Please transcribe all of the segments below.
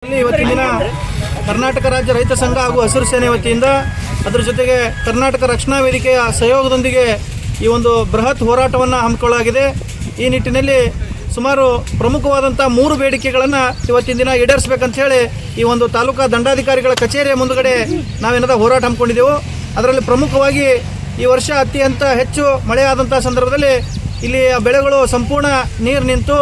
ಇವತ್ತಿನ ದಿನ ಕರ್ನಾಟಕ ರಾಜ್ಯ ರೈತ ಸಂಘ ಹಾಗೂ ಹಸಿರು ಸೇನೆ ವತಿಯಿಂದ ಅದರ ಜೊತೆಗೆ ಕರ್ನಾಟಕ ರಕ್ಷಣಾ ವೇದಿಕೆಯ ಸಹಯೋಗದೊಂದಿಗೆ ಈ ಒಂದು ಬೃಹತ್ ಹೋರಾಟವನ್ನು ಹಮ್ಮಿಕೊಳ್ಳಲಾಗಿದೆ. ಈ ನಿಟ್ಟಿನಲ್ಲಿ ಸುಮಾರು ಪ್ರಮುಖವಾದಂಥ 3 ಬೇಡಿಕೆಗಳನ್ನು ಇವತ್ತಿನ ದಿನ ಈಡೇರಿಸಬೇಕಂತ ಹೇಳಿ ಈ ಒಂದು ತಾಲೂಕಾ ದಂಡಾಧಿಕಾರಿಗಳ ಕಚೇರಿಯ ಮುಂದುಗಡೆ ನಾವೇನಾದ ಹೋರಾಟ ಹಮ್ಮಿಕೊಂಡಿದ್ದೆವು. ಅದರಲ್ಲಿ ಪ್ರಮುಖವಾಗಿ ಈ ವರ್ಷ ಅತ್ಯಂತ ಹೆಚ್ಚು ಮಳೆಯಾದಂಥ ಸಂದರ್ಭದಲ್ಲಿ ಇಲ್ಲಿ ಬೆಳೆಗಳು ಸಂಪೂರ್ಣ ನೀರು ನಿಂತು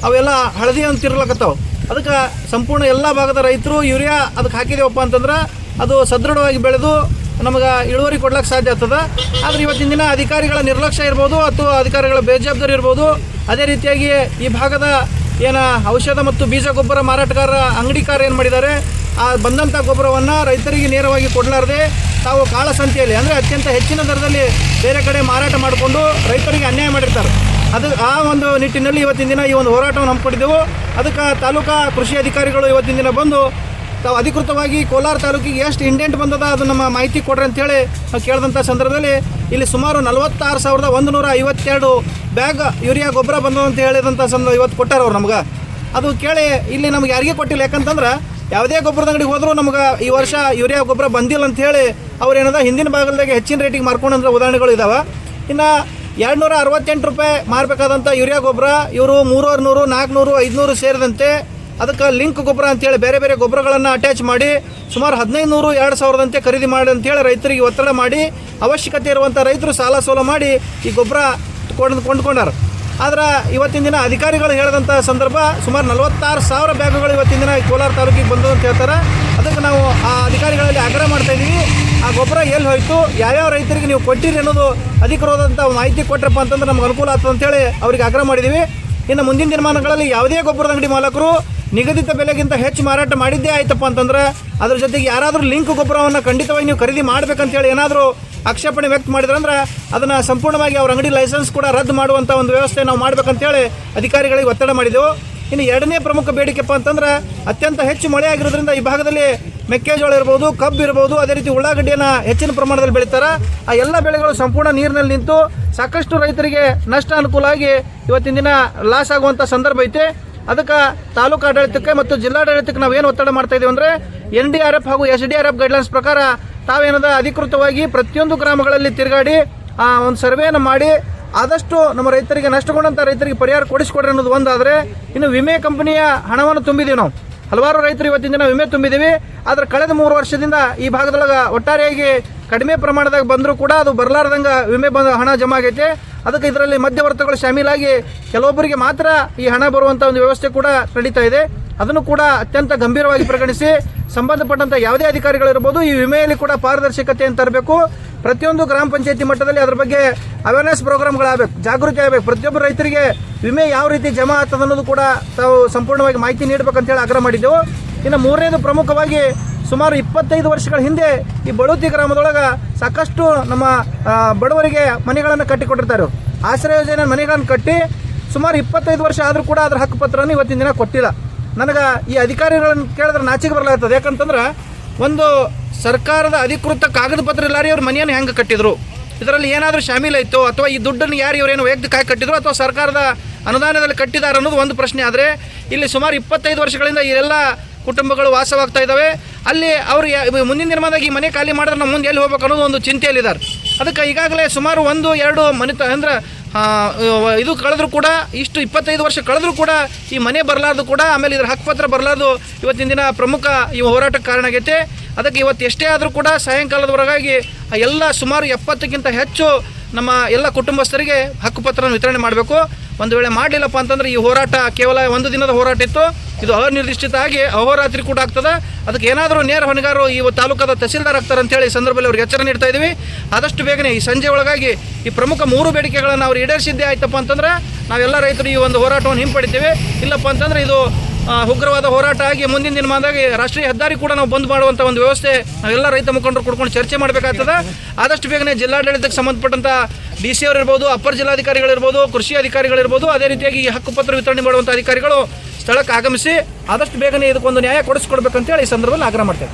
ಅವೆಲ್ಲ ಹಳದಿ ಅಂತಿರ್ಲಕತ್ತಾವೆ. ಅದಕ್ಕೆ ಸಂಪೂರ್ಣ ಎಲ್ಲ ಭಾಗದ ರೈತರು ಯೂರಿಯಾ ಅದಕ್ಕೆ ಹಾಕಿದೇವಪ್ಪ ಅಂತಂದ್ರೆ ಅದು ಸದೃಢವಾಗಿ ಬೆಳೆದು ನಮಗೆ ಇಳುವರಿ ಕೊಡ್ಲಿಕ್ಕೆ ಸಾಧ್ಯ ಆಗ್ತದೆ. ಆದರೆ ಇವತ್ತಿನ ದಿನ ಅಧಿಕಾರಿಗಳ ನಿರ್ಲಕ್ಷ್ಯ ಇರ್ಬೋದು ಅಥವಾ ಅಧಿಕಾರಿಗಳ ಬೇಜವಾಬ್ದಾರಿ ಇರ್ಬೋದು. ಅದೇ ರೀತಿಯಾಗಿ ಈ ಭಾಗದ ಔಷಧ ಮತ್ತು ಬೀಜ ಗೊಬ್ಬರ ಮಾರಾಟಗಾರ ಅಂಗಡಿಕಾರ ಏನು ಮಾಡಿದ್ದಾರೆ, ಆ ಬಂದಂಥ ಗೊಬ್ಬರವನ್ನು ರೈತರಿಗೆ ನೇರವಾಗಿ ಕೊಡಲಾರದೆ ತಾವು ಕಾಳಸಂತೆಯಲ್ಲಿ ಅಂದರೆ ಅತ್ಯಂತ ಹೆಚ್ಚಿನ ದರದಲ್ಲಿ ಬೇರೆ ಕಡೆ ಮಾರಾಟ ಮಾಡಿಕೊಂಡು ರೈತರಿಗೆ ಅನ್ಯಾಯ ಮಾಡಿರ್ತಾರೆ. ಆ ಒಂದು ನಿಟ್ಟಿನಲ್ಲಿ ಇವತ್ತಿನ ದಿನ ಈ ಒಂದು ಹೋರಾಟವನ್ನು ಹಮ್ಮಿಕೊಂಡಿದ್ದೆವು. ಅದಕ್ಕೆ ತಾಲೂಕಾ ಕೃಷಿ ಅಧಿಕಾರಿಗಳು ಇವತ್ತಿನ ದಿನ ಬಂದು ತಾವು ಅಧಿಕೃತವಾಗಿ ಕೋಲಾರ ತಾಲೂಕಿಗೆ ಎಷ್ಟು ಇಂಡೆಂಟ್ ಬಂದದ ಅದು ನಮ್ಮ ಮಾಹಿತಿ ಕೊಡ್ರಿ ಅಂತೇಳಿ ಕೇಳಿದಂಥ ಸಂದರ್ಭದಲ್ಲಿ ಇಲ್ಲಿ ಸುಮಾರು 46,152 ಬ್ಯಾಗ್ ಯೂರಿಯಾ ಗೊಬ್ಬರ ಬಂದದ ಅಂತ ಹೇಳಿದಂಥ ಇವತ್ತು ಕೊಟ್ಟಾರ ಅವ್ರು ನಮ್ಗೆ. ಅದು ಕೇಳಿ ಇಲ್ಲಿ ನಮ್ಗೆ ಯಾರಿಗೆ ಕೊಟ್ಟಿಲ್ಲ, ಯಾಕಂತಂದ್ರೆ ಯಾವುದೇ ಗೊಬ್ಬರದ ಅಂಗಡಿಗೆ ಹೋದರೂ ನಮ್ಗೆ ಈ ವರ್ಷ ಯೂರಿಯಾ ಗೊಬ್ಬರ ಬಂದಿಲ್ಲ ಅಂತ ಹೇಳಿ ಅವ್ರೇನದ ಹಿಂದಿನ ಭಾಗದಾಗೆ ಹೆಚ್ಚಿನ ರೇಟಿಗೆ ಮಾರ್ಕೊಂಡಂಥ ಉದಾಹರಣೆಗಳು ಇದ್ದಾವೆ. ಇನ್ನು 268 ರೂಪಾಯಿ ಮಾರಬೇಕಾದಂಥ ಯೂರಿಯಾ ಗೊಬ್ಬರ ಇವರು 300, 400, 500 ಸೇರಿದಂತೆ ಅದಕ್ಕೆ ಲಿಂಕ್ ಗೊಬ್ಬರ ಅಂತೇಳಿ ಬೇರೆ ಬೇರೆ ಗೊಬ್ಬರಗಳನ್ನು ಅಟ್ಯಾಚ್ ಮಾಡಿ ಸುಮಾರು 1,500, 2,000 ಖರೀದಿ ಮಾಡಿ ಅಂತೇಳಿ ರೈತರಿಗೆ ಒತ್ತಡ ಮಾಡಿ ಅವಶ್ಯಕತೆ ಇರುವಂಥ ರೈತರು ಸಾಲ ಸೋಲ ಮಾಡಿ ಈ ಗೊಬ್ಬರ ಕೊಂಡ್ಕೊಂಡಾರ. ಆದ್ರೆ ಇವತ್ತಿನ ದಿನ ಅಧಿಕಾರಿಗಳು ಹೇಳಿದಂಥ ಸಂದರ್ಭ ಸುಮಾರು 46,000 ಬ್ಯಾಗುಗಳು ಇವತ್ತಿನ ದಿನ ಕೋಲಾರ ತಾಲೂಕಿಗೆ ಬಂದವು ಅಂತ ಹೇಳ್ತಾರೆ. ಅದಕ್ಕೆ ನಾವು ಆ ಅಧಿಕಾರಿಗಳಲ್ಲಿ ಆಗ್ರಹ ಮಾಡ್ತಾಯಿದ್ದೀವಿ, ಆ ಗೊಬ್ಬರ ಎಲ್ಲಿ ಹೋಯಿತು, ಯಾವ್ಯಾವ ರೈತರಿಗೆ ನೀವು ಕೊಟ್ಟಿರಿ ಅನ್ನೋದು ಅಧಿಕೃತವಾದಂಥ ಮಾಹಿತಿ ಕೊಟ್ಟರಪ್ಪ ಅಂತಂದ್ರೆ ನಮ್ಗೆ ಅನುಕೂಲ ಆಗ್ತದೆ ಅಂತೇಳಿ ಅವ್ರಿಗೆ ಆಗ್ರಹ ಮಾಡಿದ್ದೀವಿ. ಇನ್ನು ಮುಂದಿನ ದಿನಮಾನಗಳಲ್ಲಿ ಯಾವುದೇ ಗೊಬ್ಬರದ ಅಂಗಡಿ ಮಾಲಕರು ನಿಗದಿತ ಬೆಲೆಗಿಂತ ಹೆಚ್ಚು ಮಾರಾಟ ಮಾಡಿದ್ದೇ ಆಯ್ತಪ್ಪ ಅಂತಂದ್ರೆ ಅದ್ರ ಜೊತೆಗೆ ಯಾರಾದರೂ ಲಿಂಕ್ ಗೊಬ್ಬರವನ್ನು ಖಂಡಿತವಾಗಿ ನೀವು ಖರೀದಿ ಮಾಡಬೇಕಂತೇಳಿ ಏನಾದರೂ ಆಕ್ಷೇಪಣೆ ವ್ಯಕ್ತ ಮಾಡಿದ್ರಂದ್ರೆ ಅದನ್ನು ಸಂಪೂರ್ಣವಾಗಿ ಅವ್ರ ಅಂಗಡಿ ಲೈಸೆನ್ಸ್ ಕೂಡ ರದ್ದು ಮಾಡುವಂಥ ಒಂದು ವ್ಯವಸ್ಥೆ ನಾವು ಮಾಡಬೇಕಂತೇಳಿ ಅಧಿಕಾರಿಗಳಿಗೆ ಒತ್ತಡ ಮಾಡಿದೆವು. ಇನ್ನು ಎರಡನೇ ಪ್ರಮುಖ ಬೇಡಿಕೆಪ್ಪ ಅಂತಂದ್ರೆ ಅತ್ಯಂತ ಹೆಚ್ಚು ಮಳೆ ಆಗಿರೋದ್ರಿಂದ ಈ ಭಾಗದಲ್ಲಿ ಮೆಕ್ಕೆಜೋಳ ಇರ್ಬೋದು, ಕಬ್ಬು ಇರ್ಬೋದು, ಅದೇ ರೀತಿ ಉಳ್ಳಾಗಡ್ಡಿಯನ್ನು ಹೆಚ್ಚಿನ ಪ್ರಮಾಣದಲ್ಲಿ ಬೆಳೀತಾರೆ. ಆ ಎಲ್ಲ ಬೆಳೆಗಳು ಸಂಪೂರ್ಣ ನೀರಿನಲ್ಲಿ ನಿಂತು ಸಾಕಷ್ಟು ರೈತರಿಗೆ ನಷ್ಟ ಅನುಕೂಲ ಆಗಿ ಇವತ್ತಿನ ದಿನ ಲಾಸ್ ಆಗುವಂಥ ಸಂದರ್ಭ ಐತೆ. ಅದಕ್ಕೆ ತಾಲೂಕು ಆಡಳಿತಕ್ಕೆ ಮತ್ತು ಜಿಲ್ಲಾಡಳಿತಕ್ಕೆ ನಾವೇನು ಒತ್ತಡ ಮಾಡ್ತಾ ಇದ್ದೀವಿ ಅಂದರೆ NDRF ಹಾಗೂ SDRF ಗೈಡ್ಲೈನ್ಸ್ ಪ್ರಕಾರ ತಾವೇನದ ಅಧಿಕೃತವಾಗಿ ಪ್ರತಿಯೊಂದು ಗ್ರಾಮಗಳಲ್ಲಿ ತಿರುಗಾಡಿ ಒಂದು ಸರ್ವೆಯನ್ನು ಮಾಡಿ ಆದಷ್ಟು ನಮ್ಮ ರೈತರಿಗೆ ನಷ್ಟಗೊಂಡಂಥ ರೈತರಿಗೆ ಪರಿಹಾರ ಕೊಡಿಸ್ಕೊಡ್ರಿ ಅನ್ನೋದು ಒಂದಾದರೆ, ಇನ್ನು ವಿಮೆ ಕಂಪನಿಯ ಹಣವನ್ನು ತುಂಬಿದ್ದೀವಿ ನಾವು. ಹಲವಾರು ರೈತರು ಇವತ್ತಿನ ದಿನ ವಿಮೆ ತುಂಬಿದ್ದೀವಿ. ಆದರೆ ಕಳೆದ 3 ವರ್ಷದಿಂದ ಈ ಭಾಗದೊಳಗೆ ಒಟ್ಟಾರೆಯಾಗಿ ಕಡಿಮೆ ಪ್ರಮಾಣದಾಗ ಬಂದರೂ ಕೂಡ ಅದು ಬರಲಾರ್ದಂಗೆ ವಿಮೆ ಹಣ ಜಮಾ ಆಗೈತೆ. ಅದಕ್ಕೆ ಇದರಲ್ಲಿ ಮಧ್ಯವರ್ತಿಗಳು ಶಾಮೀಲಾಗಿ ಕೆಲವೊಬ್ಬರಿಗೆ ಮಾತ್ರ ಈ ಹಣ ಬರುವಂಥ ಒಂದು ವ್ಯವಸ್ಥೆ ಕೂಡ ನಡೀತಾ ಇದೆ. ಅದನ್ನು ಕೂಡ ಅತ್ಯಂತ ಗಂಭೀರವಾಗಿ ಪರಿಗಣಿಸಿ ಸಂಬಂಧಪಟ್ಟಂಥ ಯಾವುದೇ ಅಧಿಕಾರಿಗಳಿರ್ಬೋದು ಈ ವಿಮೆಯಲ್ಲಿ ಕೂಡ ಪಾರದರ್ಶಕತೆಯನ್ನು ತರಬೇಕು. ಪ್ರತಿಯೊಂದು ಗ್ರಾಮ ಪಂಚಾಯತಿ ಮಟ್ಟದಲ್ಲಿ ಅದರ ಬಗ್ಗೆ ಅವೇರ್ನೆಸ್ ಪ್ರೋಗ್ರಾಮ್ಗಳಾಗಬೇಕು, ಜಾಗೃತಿ ಆಗಬೇಕು. ಪ್ರತಿಯೊಬ್ಬರು ರೈತರಿಗೆ ವಿಮೆ ಯಾವ ರೀತಿ ಜಮಾ ಆಗ್ತದೆ ಅನ್ನೋದು ಕೂಡ ತಾವು ಸಂಪೂರ್ಣವಾಗಿ ಮಾಹಿತಿ ನೀಡಬೇಕಂತೇಳಿ ಆಗ್ರಹ ಮಾಡಿದ್ದೆವು. ಇನ್ನು ಮೂರನೇದು ಪ್ರಮುಖವಾಗಿ ಸುಮಾರು 25 ವರ್ಷಗಳ ಹಿಂದೆ ಈ ಬಳುತಿ ಗ್ರಾಮದೊಳಗೆ ಸಾಕಷ್ಟು ನಮ್ಮ ಬಡವರಿಗೆ ಮನೆಗಳನ್ನು ಕಟ್ಟಿಕೊಟ್ಟಿರ್ತಾರೆ. ಆಶ್ರಯ ಯೋಜನೆ ಮನೆಗಳನ್ನು ಕಟ್ಟಿ ಸುಮಾರು 25 ವರ್ಷ ಆದರೂ ಕೂಡ ಅದರ ಹಕ್ಕುಪತ್ರವನ್ನು ಇವತ್ತಿನ ದಿನ ಕೊಟ್ಟಿಲ್ಲ. ನನಗೆ ಈ ಅಧಿಕಾರಿಗಳನ್ನು ಕೇಳಿದ್ರೆ ನಾಚಿಕೆ ಬರಲಾಗ್ತದೆ. ಯಾಕಂತಂದ್ರೆ ಒಂದು ಸರ್ಕಾರದ ಅಧಿಕೃತ ಕಾಗದ ಪತ್ರ ಇಲ್ಲಾರಿ ಅವ್ರ ಮನೆಯನ್ನು ಹೆಂಗೆ ಕಟ್ಟಿದ್ರು, ಇದರಲ್ಲಿ ಏನಾದರೂ ಶಾಮೀಲಾಯಿತು ಅಥವಾ ಈ ದುಡ್ಡನ್ನು ಯಾರು ಇವರೇನು ವೈಯಕ್ತಿಕವಾಗಿ ಕಟ್ಟಿದ್ರು ಅಥವಾ ಸರ್ಕಾರದ ಅನುದಾನದಲ್ಲಿ ಕಟ್ಟಿದ್ದಾರೆ ಅನ್ನೋದು ಒಂದು ಪ್ರಶ್ನೆ. ಆದರೆ ಇಲ್ಲಿ ಸುಮಾರು 25 ವರ್ಷಗಳಿಂದ ಈ ಎಲ್ಲ ಕುಟುಂಬಗಳು ವಾಸವಾಗ್ತಾ ಇದ್ದಾವೆ. ಅಲ್ಲಿ ಅವರು ಮುಂದಿನ ದಿನಮಾನದಾಗ ಈ ಮನೆ ಖಾಲಿ ಮಾಡಿದ್ರೆ ನಾವು ಮುಂದೆ ಎಲ್ಲಿ ಹೋಗ್ಬೇಕು ಅನ್ನೋದು ಒಂದು ಚಿಂತೆಯಲ್ಲಿದ್ದಾರೆ. ಅದಕ್ಕೆ ಈಗಾಗಲೇ ಸುಮಾರು 1-2 ಮನೆ ಅಂದ್ರೆ ಇದು ಕಳೆದ್ರೂ ಕೂಡ ಇಷ್ಟು 25 ವರ್ಷ ಕಳೆದ್ರೂ ಕೂಡ ಈ ಮನೆ ಬರಲಾರ್ದು ಕೂಡ ಆಮೇಲೆ ಇದರ ಹಕ್ಕುಪತ್ರ ಬರಲಾರ್ದು ಇವತ್ತಿನ ದಿನ ಪ್ರಮುಖ ಈ ಹೋರಾಟಕ್ಕೆ ಕಾರಣ ಆಗೈತೆ. ಅದಕ್ಕೆ ಇವತ್ತು ಎಷ್ಟೇ ಆದರೂ ಕೂಡ ಸಾಯಂಕಾಲದವರೆಗಾಗಿ ಎಲ್ಲ ಸುಮಾರು 70ಕ್ಕಿಂತ ಹೆಚ್ಚು ನಮ್ಮ ಎಲ್ಲ ಕುಟುಂಬಸ್ಥರಿಗೆ ಹಕ್ಕುಪತ್ರನ ವಿತರಣೆ ಮಾಡಬೇಕು. ಒಂದು ವೇಳೆ ಮಾಡಲಿಲ್ಲಪ್ಪ ಅಂತಂದರೆ ಈ ಹೋರಾಟ ಕೇವಲ 1 ದಿನದ ಹೋರಾಟ ಇತ್ತು, ಇದು ಅನಿರ್ದಿಷ್ಟ ಆಗಿ ಅಹೋರಾತ್ರಿ ಕೂಡ ಆಗ್ತದೆ. ಅದಕ್ಕೆ ಏನಾದರೂ ನೇರ ಹೊಣೆಗಾರರು ಈ ತಾಲೂಕಾದ ತಹಸೀಲ್ದಾರ್ ಆಗ್ತಾರೆ ಅಂತೇಳಿ ಈ ಸಂದರ್ಭದಲ್ಲಿ ಅವ್ರಿಗೆ ಎಚ್ಚರ ನೀಡ್ತಾ ಇದ್ದೀವಿ. ಆದಷ್ಟು ಬೇಗನೆ ಈ ಸಂಜೆ ಒಳಗಾಗಿ ಈ ಪ್ರಮುಖ 3 ಬೇಡಿಕೆಗಳನ್ನು ಅವ್ರು ಈಡೇರಿಸಿದ್ದೇ ಆಯ್ತಪ್ಪ ಅಂತಂದ್ರೆ ನಾವೆಲ್ಲ ರೈತರು ಈ ಒಂದು ಹೋರಾಟವನ್ನು ಹಿಂಪಡಿತೀವಿ. ಇಲ್ಲಪ್ಪ ಅಂತಂದರೆ ಇದು ಉಗ್ರವಾದ ಹೋರಾಟ ಆಗಿ ಮುಂದಿನ ದಿನಮಾನದಾಗಿ ರಾಷ್ಟ್ರೀಯ ಹೆದ್ದಾರಿ ಕೂಡ ನಾವು ಬಂದ್ ಮಾಡುವಂಥ ಒಂದು ವ್ಯವಸ್ಥೆ ನಾವೆಲ್ಲ ರೈತ ಮುಖಂಡರು ಕೂಡ್ಕೊಂಡು ಚರ್ಚೆ ಮಾಡಬೇಕಾಗ್ತದೆ. ಆದಷ್ಟು ಬೇಗನೆ ಜಿಲ್ಲಾಡಳಿತಕ್ಕೆ ಸಂಬಂಧಪಟ್ಟಂಥ DC ಅವರು ಇರ್ಬೋದು, ಅಪ್ಪರ್ ಜಿಲ್ಲಾಧಿಕಾರಿಗಳಿರ್ಬೋದು, ಕೃಷಿ ಅಧಿಕಾರಿಗಳಿರ್ಬೋದು, ಅದೇ ರೀತಿಯಾಗಿ ಈ ಹಕ್ಕುಪತ್ರ ವಿತರಣೆ ಮಾಡುವಂಥ ಅಧಿಕಾರಿಗಳು ಸ್ಥಳಕ್ಕೆ ಆಗಮಿಸಿ ಆದಷ್ಟು ಬೇಗನೆ ಇದಕ್ಕೊಂದು ನ್ಯಾಯ ಕೊಡಿಸ್ಕೊಡ್ಬೇಕಂತೇಳಿ ಈ ಸಂದರ್ಭದಲ್ಲಿ ಆಗ್ರಹ ಮಾಡ್ತೇವೆ.